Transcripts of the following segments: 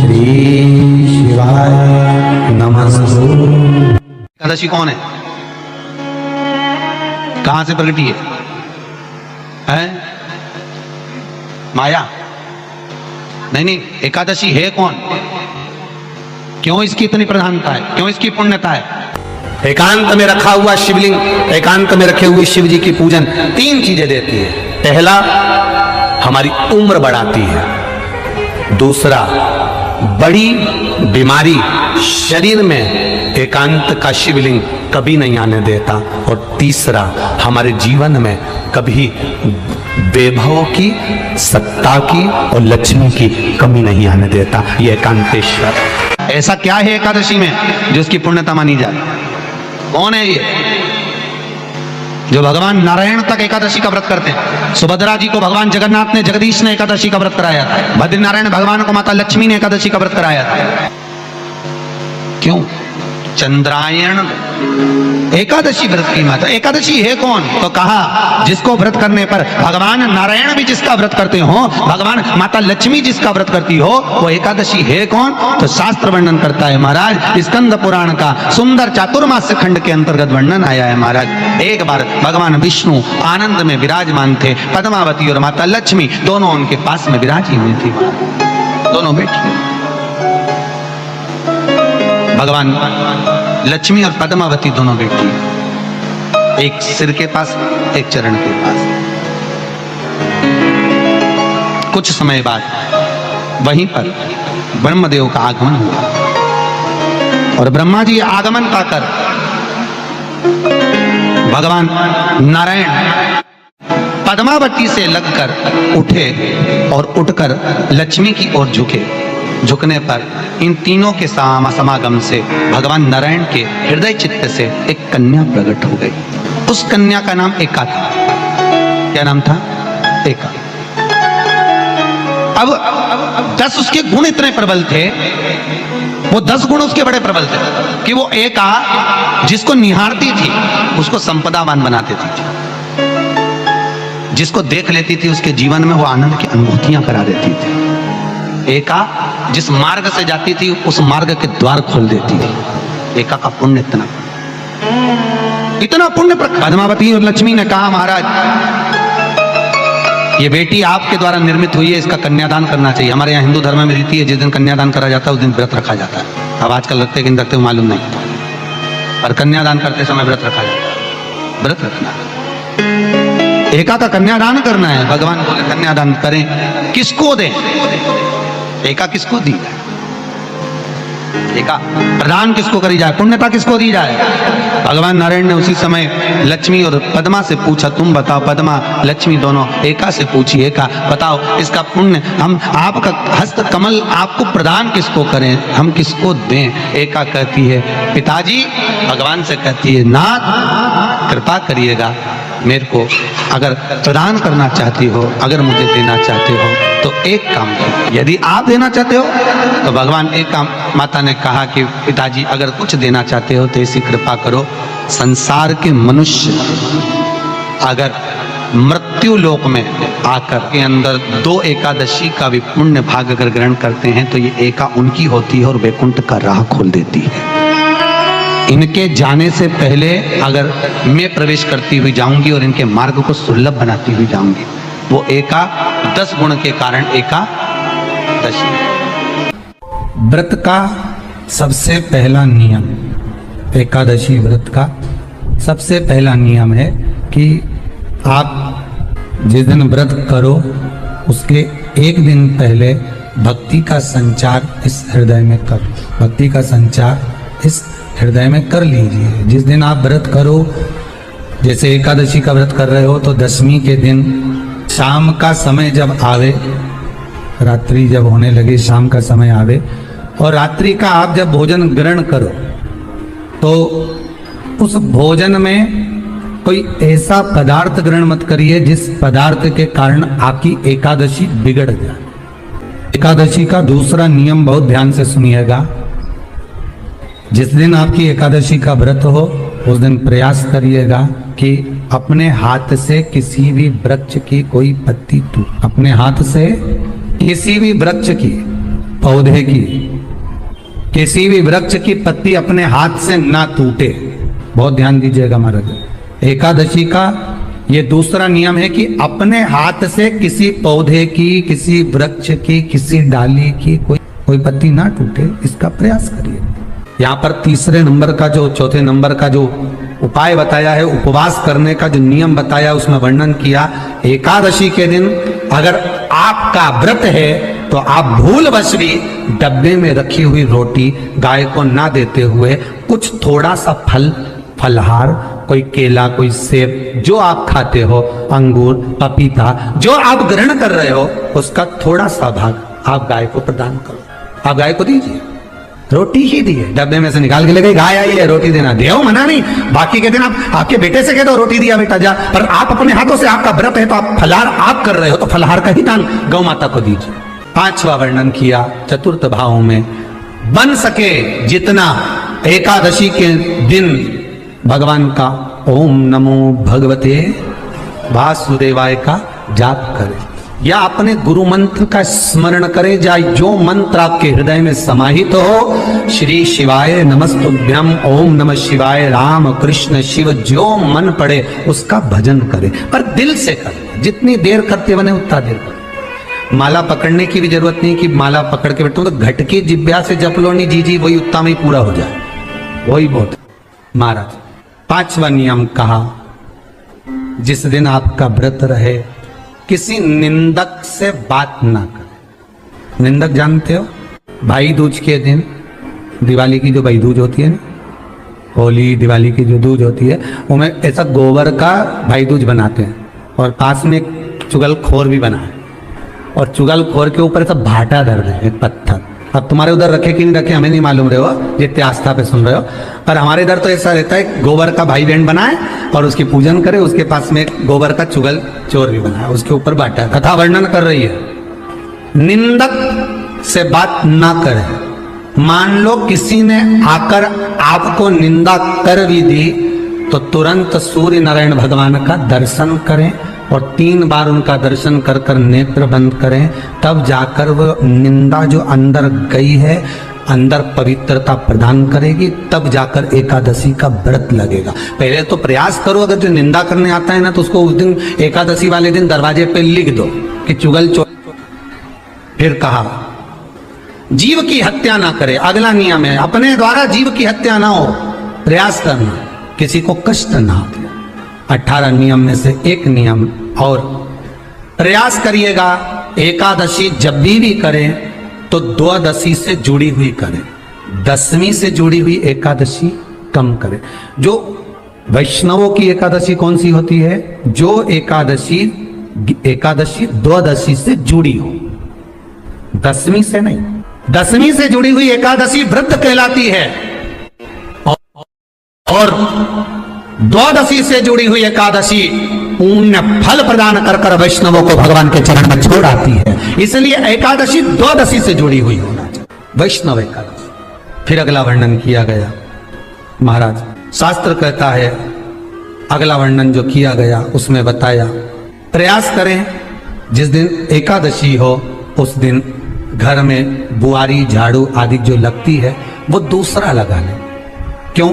श्री शिवाय नमस्तु। एकादशी कौन है? कहां से प्रकटी है? माया? नहीं, एकादशी है कौन? क्यों इसकी इतनी प्रधानता है? क्यों इसकी पुण्यता है? एकांत में रखा हुआ शिवलिंग, एकांत में रखे हुए शिव जी की पूजन तीन चीजें देती है। पहला, हमारी उम्र बढ़ाती है। दूसरा, बड़ी बीमारी शरीर में एकांत का शिवलिंग कभी नहीं आने देता। और तीसरा, हमारे जीवन में कभी वैभव की, सत्ता की और लक्ष्मी की कमी नहीं आने देता। ये एकांतेश्वर। ऐसा क्या है एकादशी में जो उसकी पुण्यता मानी जाए? कौन है ये? जो भगवान नारायण तक एकादशी का व्रत करते हैं। सुभद्रा जी को भगवान जगन्नाथ ने, जगदीश ने एकादशी का व्रत कराया था। बद्रीनारायण भगवान को माता लक्ष्मी ने एकादशी का व्रत कराया था। क्यों? चंद्रायण एकादशी व्रत की माता। एकादशी है कौन? तो कहा जिसको व्रत करने पर भगवान नारायण भी जिसका व्रत करते हो, भगवान माता लक्ष्मी जिसका व्रत करती हो, वो एकादशी है कौन? तो शास्त्र वर्णन करता है महाराज। स्कंद पुराण का सुंदर चातुर्मास्य खंड के अंतर्गत वर्णन आया है महाराज। एक बार भगवान विष्णु आनंद में विराजमान थे। पद्मावती और माता लक्ष्मी दोनों उनके पास में विराजी हुई थी। दोनों बैठी, भगवान लक्ष्मी और पद्मावती दोनों बैठी, एक सिर के पास, एक चरण के पास। कुछ समय बाद वहीं पर ब्रह्मदेव का आगमन हुआ और ब्रह्मा जी आगमन पाकर भगवान नारायण पद्मावती से लगकर उठे और उठकर लक्ष्मी की ओर झुके। झुकने पर इन तीनों के समागम से भगवान नारायण के हृदय चित्त से एक कन्या प्रकट हो गई। उस कन्या का नाम एका था। क्या नाम था? एका। अब 10 उसके गुण इतने प्रबल थे, वो 10 गुण उसके बड़े प्रबल थे कि वो एका जिसको निहारती थी उसको संपदावान बना देती थी। जिसको देख लेती थी उसके जीवन में वो आनंद की अनुभूतियां करा देती थी। एका जिस मार्ग से जाती थी उस मार्ग के द्वार खोल देती थी। एका का पुण्य इतना पुण्य। पद्मावती और लक्ष्मी ने कहा महाराज, ये बेटी आपके द्वारा निर्मित हुई है, इसका कन्यादान करना चाहिए। हमारे यहाँ हिंदू धर्म में रीति है, जिस दिन कन्यादान करा जाता है उस दिन व्रत रखा जाता है। अब आजकल रखते कि नहीं रखते मालूम नहीं, पर कन्यादान करते समय व्रत रखा जाता है। व्रत रखना, एका का कन्यादान करना है। भगवान बोले कन्यादान करें, किसको दें? एका किसको दी जाए? एका प्रदान किसको करी जाए? पुण्यता किसको दी जाए? भगवान नारायण ने उसी समय लक्ष्मी और पद्मा से पूछा, तुम बताओ। पद्मा लक्ष्मी दोनों एका से पूछी, एका बताओ इसका पुण्य, हम आपका हस्त कमल आपको प्रदान किसको करें, हम किसको दें? एका कहती है पिताजी। भगवान से कहती है नाथ कृपा करिएगा, मेरे को अगर प्रदान करना चाहती हो, अगर मुझे देना चाहते हो तो एक काम करो। यदि आप देना चाहते हो तो भगवान एक काम, माता ने कहा कि पिताजी अगर कुछ देना चाहते हो तो ऐसी कृपा करो, संसार के मनुष्य अगर मृत्यु लोक में आकर के अंदर 2 एकादशी का भी पुण्य भाग अगर ग्रहण करते हैं तो ये एका उनकी होती है और वैकुंठ का राह खोल देती है। इनके जाने से पहले अगर मैं प्रवेश करती हुई जाऊंगी और इनके मार्ग को सुलभ बनाती हुई जाऊंगी, वो एका 10 गुण के कारण एकादशी। व्रत का सबसे पहला नियम, एकादशी व्रत का सबसे पहला नियम है कि आप जिस दिन व्रत करो उसके एक दिन पहले भक्ति का संचार इस हृदय में करो। भक्ति का संचार इस हृदय में कर लीजिए। जिस दिन आप व्रत करो, जैसे एकादशी का व्रत कर रहे हो तो दशमी के दिन शाम का समय जब आवे, रात्रि जब होने लगे, शाम का समय आवे और रात्रि का आप जब भोजन ग्रहण करो तो उस भोजन में कोई ऐसा पदार्थ ग्रहण मत करिए जिस पदार्थ के कारण आपकी एकादशी बिगड़ जाए। एकादशी का दूसरा नियम बहुत ध्यान से सुनिएगा। जिस दिन आपकी एकादशी का व्रत हो उस दिन प्रयास करिएगा कि अपने हाथ से किसी भी वृक्ष की कोई पत्ती अपने हाथ से किसी भी वृक्ष की पौधे की, किसी भी वृक्ष की पत्ती अपने हाथ से ना टूटे। बहुत ध्यान दीजिएगा महाराज। एकादशी का ये दूसरा नियम है कि अपने हाथ से किसी पौधे की, किसी वृक्ष की, किसी डाली की कोई पत्ती ना टूटे, इसका प्रयास करिए। यहाँ पर तीसरे नंबर का जो, चौथे नंबर का जो उपाय बताया है, उपवास करने का जो नियम बताया, उसमें वर्णन किया एकादशी के दिन अगर आपका व्रत है तो आप भूलवश भी डब्बे में रखी हुई रोटी गाय को ना देते हुए कुछ थोड़ा सा फलहार, कोई केला, कोई सेब, जो आप खाते हो, अंगूर, पपीता, जो आप ग्रहण कर रहे हो, उसका थोड़ा सा भाग आप गाय को प्रदान करो। आप गाय को दीजिए, रोटी ही दिए, डब्बे में से निकाल के ले गई, गाय आई है रोटी देना, देओ मना नहीं। बाकी के दिन आप आपके बेटे से कह दो रोटी दिया बेटा जा, पर आप अपने हाथों से, आपका व्रत है तो आप फलहार आप कर रहे हो तो फलहार का ही दान गौ माता को दीजिए। पांचवा वर्णन किया चतुर्थ भाव में, बन सके जितना एकादशी के दिन भगवान का ओम नमो भगवते वासुदेवाय का जाप करे या अपने गुरु मंत्र का स्मरण करे, या जो मंत्र आपके हृदय में समाहित हो, श्री शिवाय नमस्तुभ्यम, ओम नमः शिवाय, राम कृष्ण शिव, जो मन पड़े उसका भजन करे, पर दिल से करे। जितनी देर करते बने उतना देर करे। माला पकड़ने की भी जरूरत नहीं कि माला पकड़ के बैठो, तो घटकी जिब्या से जप लो नहीं जी वही उतना में पूरा हो जाए, वही बहुत। महाराज पांचवा नियम कहा, जिस दिन आपका व्रत रहे किसी निंदक से बात ना करें। निंदक जानते हो, भाई दूज के दिन, दिवाली की जो भाई दूज होती है ना, होली दिवाली की जो दूज होती है, उनमें ऐसा गोबर का भाई दूज बनाते हैं और पास में एक चुगलखोर भी बना है, और चुगलखोर के ऊपर ऐसा भाटा धर रहे हैं, एक पत्थर। अब तुम्हारे उधर रखे कि नहीं रखे हमें नहीं मालूम रहे हो, जितने आस्था पे सुन रहे हो, पर हमारे इधर तो ऐसा रहता है, गोबर का भाई बहन बनाए और उसकी पूजन करे, उसके पास में गोबर का चुगल चोर भी बनाया, उसके ऊपर बांटा। कथा वर्णन कर रही है, निंदक से बात ना करें। मान लो किसी ने आकर आपको निंदा कर भी दी तो तुरंत सूर्य नारायण भगवान का दर्शन करें और 3 बार उनका दर्शन कर कर नेत्र बंद करें, तब जाकर वो निंदा जो अंदर गई है, अंदर पवित्रता प्रदान करेगी, तब जाकर एकादशी का व्रत लगेगा। पहले तो प्रयास करो, अगर जो निंदा करने आता है ना तो उसको उस दिन एकादशी वाले दिन दरवाजे पे लिख दो कि चुगल चोर। फिर कहा जीव की हत्या ना करे, अगला नियम है, अपने द्वारा जीव की हत्या ना हो, प्रयास करना, किसी को कष्ट ना हो। 18 नियम में से एक नियम और, प्रयास करिएगा एकादशी जब भी करें तो द्वादशी से जुड़ी हुई करें, 10वीं से जुड़ी हुई एकादशी कम करें। जो वैष्णवों की एकादशी कौन सी होती है? जो एकादशी द्वादशी से जुड़ी हो, 10वीं से नहीं। 10वीं से जुड़ी हुई एकादशी व्रत कहलाती है और द्वादशी से जुड़ी हुई एकादशी पुण्य फल प्रदान कर कर वैष्णवों को भगवान के चरण में छोड़ आती है। इसलिए एकादशी द्वादशी से जुड़ी हुई होना चाहिए, वैष्णव एकादशी। फिर अगला वर्णन किया गया, महाराज शास्त्र कहता है, अगला वर्णन जो किया गया उसमें बताया, प्रयास करें जिस दिन एकादशी हो उस दिन घर में बुआरी झाड़ू आदि जो लगती है वो दूसरा लगा लें। क्यों?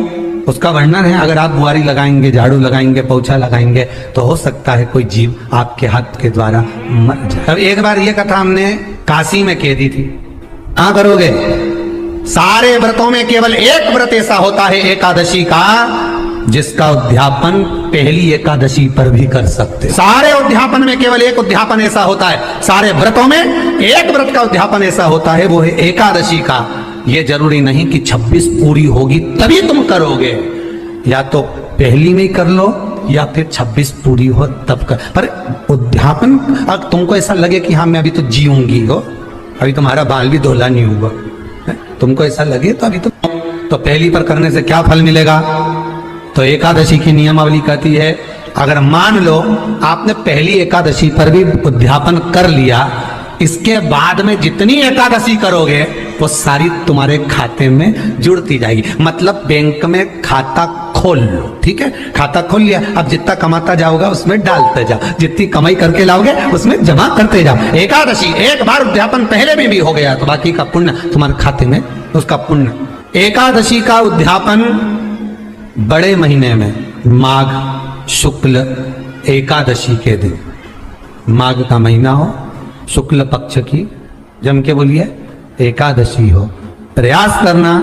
उसका वर्णन है, अगर आप बुआरी लगाएंगे, झाड़ू लगाएंगे, पोछा लगाएंगे तो हो सकता है कोई जीव आपके हाथ के द्वारा मर जाए। अब एक बार ये कथा हमने काशी में कह दी थी, क्या करोगे? सारे व्रतों में केवल एक व्रत ऐसा होता है एकादशी का जिसका उद्यापन पहली एकादशी पर भी कर सकते। सारे उद्यापन में केवल एक उद्यापन ऐसा होता है, सारे व्रतों में एक व्रत का उद्यापन ऐसा होता है, वो है एकादशी का। ये जरूरी नहीं कि 26 पूरी होगी तभी तुम करोगे, या तो पहली में कर लो या फिर 26 पूरी हो तब कर। पर उद्यापन, अब तुमको ऐसा लगे कि हाँ मैं अभी तो जीऊंगी हो, अभी तुम्हारा बाल भी धोला नहीं हुआ, तुमको ऐसा लगे तो अभी तो पहली पर करने से क्या फल मिलेगा? तो एकादशी की नियमावली कहती है, अगर मान लो आपने पहली एकादशी पर भी उद्यापन कर लिया, इसके बाद में जितनी एकादशी करोगे वो सारी तुम्हारे खाते में जुड़ती जाएगी। मतलब बैंक में खाता खोल लो, ठीक है, खाता खोल लिया, अब जितना कमाता जाओगा उसमें डालते जाओ, जितनी कमाई करके लाओगे उसमें जमा करते जाओ। एकादशी एक बार उद्यापन पहले में भी हो गया तो बाकी का पुण्य तुम्हारे खाते में, उसका पुण्य। एकादशी का उद्यापन बड़े महीने में माघ शुक्ल एकादशी के दिन, माघ का महीना हो, शुक्ल पक्ष की, जम के बोलिए एकादशी हो, प्रयास करना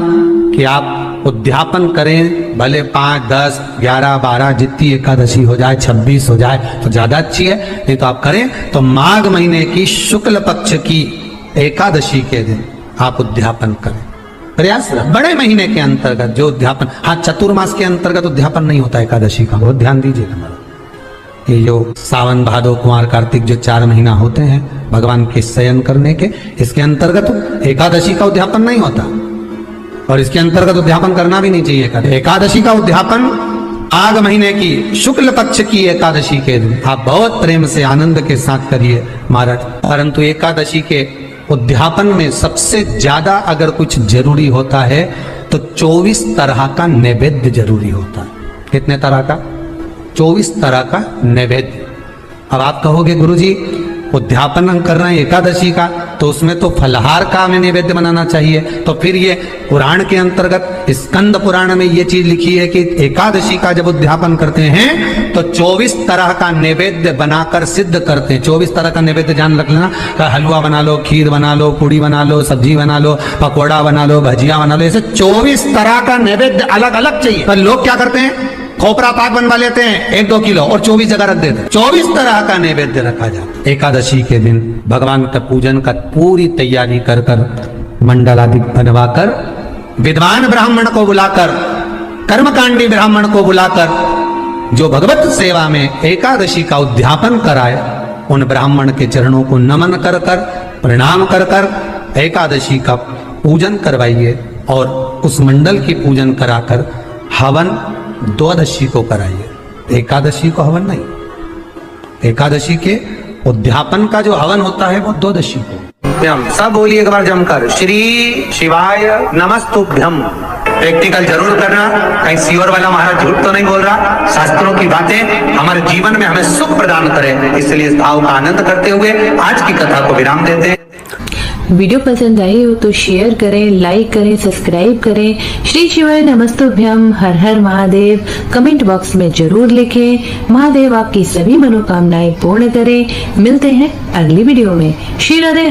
कि आप उद्यापन करें, भले 5, 10, 11, 12 जितनी एकादशी हो जाए, 26 हो जाए तो ज्यादा अच्छी है, नहीं तो आप करें तो माघ महीने की शुक्ल पक्ष की एकादशी के दिन आप उद्यापन करें। प्रयास बड़े महीने के अंतर्गत जो उद्यापन, हाँ चतुर्मास के अंतर्गत उद्यापन नहीं होता एकादशी का, बहुत ध्यान दीजिएगा। ये जो सावन भादो कुमार कार्तिक जो 4 महीना होते हैं भगवान के शयन करने के, इसके अंतर्गत एकादशी का उद्यापन नहीं होता और इसके अंतर्गत उद्यापन करना भी नहीं चाहिए। एकादशी का उद्यापन माघ महीने की शुक्ल पक्ष की एकादशी के दिन आप बहुत प्रेम से आनंद के साथ करिए महाराज। परंतु एकादशी के उद्यापन में सबसे ज्यादा अगर कुछ जरूरी होता है तो 24 तरह का नैवेद्य जरूरी होता है। कितने तरह का? 24 तरह का नैवेद्य। अब आप कहोगे गुरुजी उद्यापन कर रहे हैं एकादशी का तो उसमें तो फलहार का हमें नैवेद्य बनाना चाहिए, तो फिर ये पुराण के अंतर्गत स्कंद पुराण में ये चीज लिखी है कि एकादशी का जब उद्यापन करते हैं तो 24 तरह का नैवेद्य बनाकर सिद्ध करते हैं। 24 तरह का नैवेद्य जान रख लेना, हलवा बना लो, खीर बना लो, पूड़ी बना लो, सब्जी बना लो, पकौड़ा बना लो, भजिया बना लो, ऐसे 24 तरह का नैवेद्य अलग अलग चाहिए। पर लोग क्या करते हैं, खोपरा पाक बनवा लेते हैं 1-2 किलो और 24 जगह रख देते हैं। 24 तरह का नैवेद्य रखा जाता है। एकादशी के दिन भगवान का पूजन का पूरी तैयारी कर कर, मंडल आदि बनवाकर, विद्वान ब्राह्मण को बुलाकर, कर्मकांडी ब्राह्मण को बुलाकर जो भगवत सेवा में एकादशी का उद्यापन कराए, उन ब्राह्मण के चरणों को नमन कर कर, प्रणाम कर कर एकादशी का पूजन करवाइए और उस मंडल की पूजन कराकर हवन द्वादशी को कराइए। एकादशी को हवन नहीं, एकादशी के उद्यापन का जो हवन होता है वो द्वादशी को। सब बोलिए एक बार जमकर, श्री शिवाय नमस्तुभ्यम। प्रैक्टिकल जरूर करना, कहीं सीवर वाला महाराज झूठ तो नहीं बोल रहा। शास्त्रों की बातें हमारे जीवन में हमें सुख प्रदान करें, इसलिए इस भाव का आनंद करते हुए आज की कथा को विराम देते हैं। वीडियो पसंद आई हो तो शेयर करें, लाइक करें, सब्सक्राइब करें। श्री शिवाय नमस्तुभ्यम, हर हर महादेव कमेंट बॉक्स में जरूर लिखें। महादेव आपकी सभी मनोकामनाएं पूर्ण करें। मिलते हैं अगली वीडियो में। श्री राधे।